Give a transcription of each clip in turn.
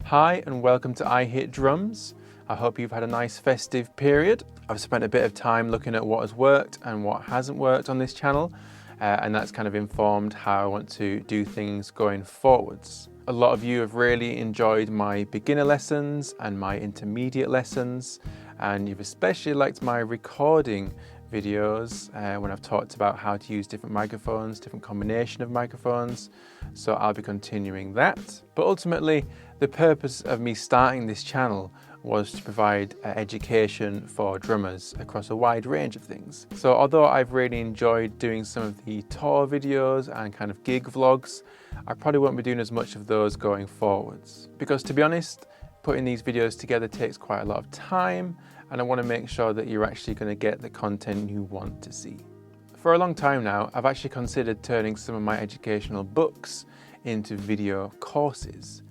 Hi and welcome to I Hit Drums. I hope you've had a nice festive period. I've spent a bit of time looking at what has worked and what hasn't worked on this channel, and that's kind of informed how I want to do things going forwards. A lot of you have really enjoyed my beginner lessons and my intermediate lessons, and you've especially liked my recording videos when I've talked about how to use different microphones, different combination of microphones. So I'll be continuing that. But ultimately, the purpose of me starting this channel was to provide education for drummers across a wide range of things. So although I've really enjoyed doing some of the tour videos and kind of gig vlogs, I probably won't be doing as much of those going forwards. Because to be honest, putting these videos together takes quite a lot of time, and I want to make sure that you're actually going to get the content you want to see. For a long time now, I've actually considered turning some of my educational books into video courses.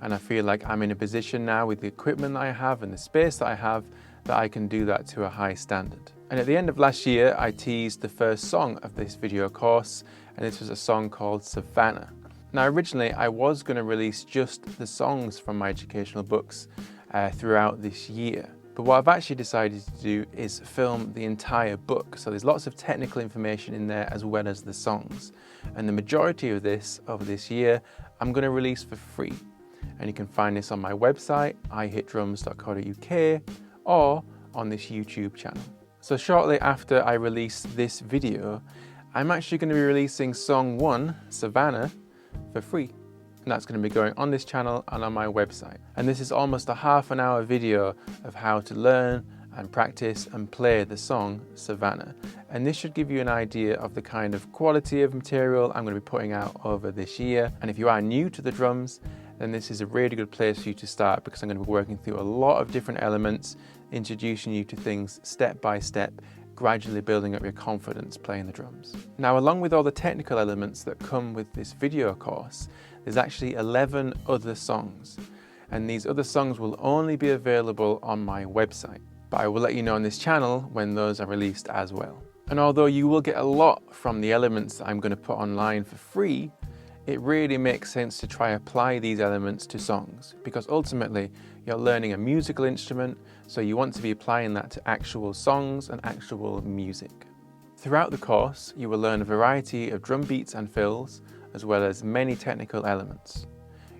And I feel like I'm in a position now with the equipment that I have and the space that I have that I can do that to a high standard. And at the end of last year, I teased the first song of this video course, and this was a song called Savannah. Now originally I was going to release just the songs from my educational books throughout this year. But what I've actually decided to do is film the entire book. So there's lots of technical information in there as well as the songs. And the majority of this over this year, I'm going to release for free. And you can find this on my website, ihitdrums.co.uk, or on this YouTube channel. So shortly after I release this video, I'm actually going to be releasing song 1, Savannah, for free. And that's going to be going on this channel and on my website. And this is almost a half-an-hour video of how to learn and practice and play the song Savannah. And this should give you an idea of the kind of quality of material I'm going to be putting out over this year. And if you are new to the drums, then this is a really good place for you to start, because I'm going to be working through a lot of different elements, introducing you to things step by step, gradually building up your confidence playing the drums. Now, along with all the technical elements that come with this video course, there's actually 11 other songs, and these other songs will only be available on my website, but I will let you know on this channel when those are released as well. And although you will get a lot from the elements that I'm going to put online for free, it really makes sense to try apply these elements to songs, because ultimately you're learning a musical instrument, so you want to be applying that to actual songs and actual music. Throughout the course, you will learn a variety of drum beats and fills, as well as many technical elements.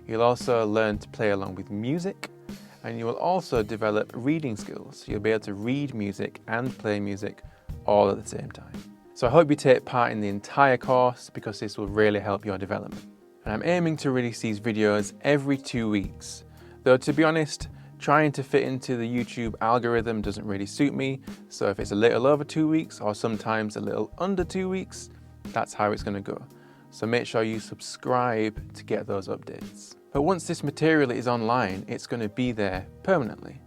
You'll also learn to play along with music, and you will also develop reading skills, so you'll be able to read music and play music all at the same time. So I hope you take part in the entire course, because this will really help your development. And I'm aiming to release these videos every 2 weeks. Though to be honest, trying to fit into the YouTube algorithm doesn't really suit me. So if it's a little over 2 weeks or sometimes a little under 2 weeks, that's how it's going to go. So make sure you subscribe to get those updates. But once this material is online, it's going to be there permanently.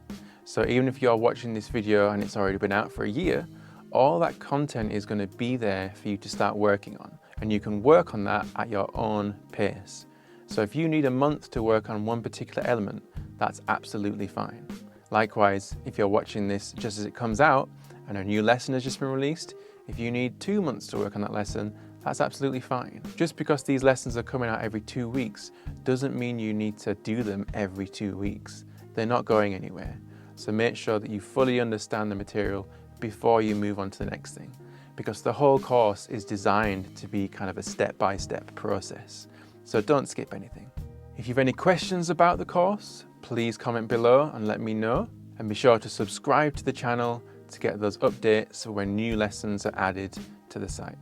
So even if you're watching this video and it's already been out for a year, all that content is going to be there for you to start working on, and you can work on that at your own pace. So if you need a month to work on one particular element, that's absolutely fine. Likewise, if you're watching this just as it comes out and a new lesson has just been released, if you need 2 months to work on that lesson, that's absolutely fine. Just because these lessons are coming out every 2 weeks doesn't mean you need to do them every 2 weeks. They're not going anywhere. So make sure that you fully understand the material before you move on to the next thing, because the whole course is designed to be kind of a step-by-step process. So don't skip anything. If you've any questions about the course, please comment below and let me know, and be sure to subscribe to the channel to get those updates for when new lessons are added to the site.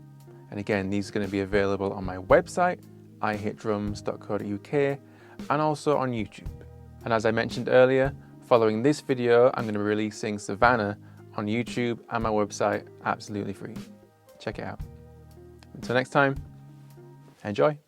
And again, these are going to be available on my website, ihitdrums.co.uk, and also on YouTube. And as I mentioned earlier, following this video, I'm going to be releasing Savannah on YouTube and my website absolutely free. Check it out. Until next time, enjoy.